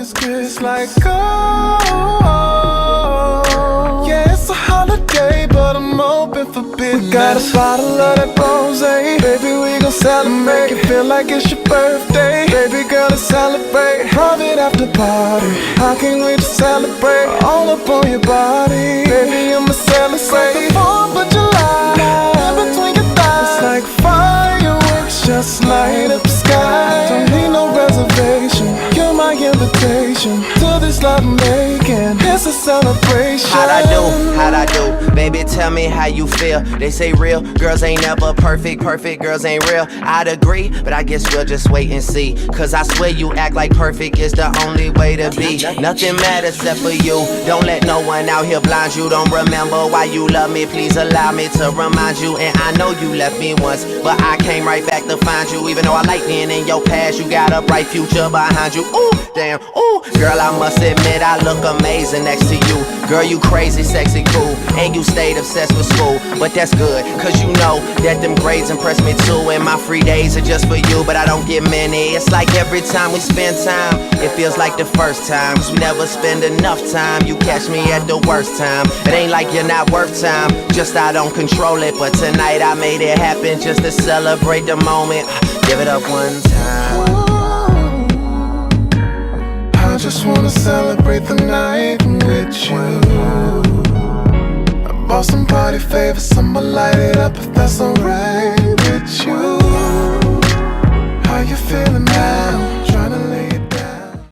this kiss like, oh, yeah, it's a holiday, but I'm open for business. We got a bottle of that rosé, baby, we gon' celebrate. Make it feel like it's your birthday, baby girl, let's celebrate. Private after party, I can't wait to celebrate. All up on your body, baby, I'ma celebrate. It's like the 4th of July, in between your thighs. It's like fireworks, just light up the sky. Don't need no reservation, you're my invitation to this love I'm making. It's a celebration. How'd I do? Baby, tell me how you feel. They say real girls ain't never perfect, perfect girls ain't real. I'd agree, but I guess we'll just wait and see. Cause I swear you act like perfect is the only way to be. Nothing matters except for you. Don't let no one out here blind you. Don't remember why you love me. Please allow me to remind you. And I know you left me once, but I came right back to find you. Even though I like being in your past, you got a bright future behind you. Ooh, damn, ooh. Girl, I must admit I look amazing next to you. Girl, you crazy, sexy, cool. And you stayed obsessed with school. But that's good, cause you know that them grades impress me too. And my free days are just for you, but I don't get many. It's like every time we spend time, it feels like the first time. Cause we never spend enough time. You catch me at the worst time. It ain't like you're not worth time, just I don't control it. But tonight I made it happen just to celebrate the moment. Give it up one time. I just wanna celebrate the night with you. I bought some party favors, I'ma light it up if that's alright.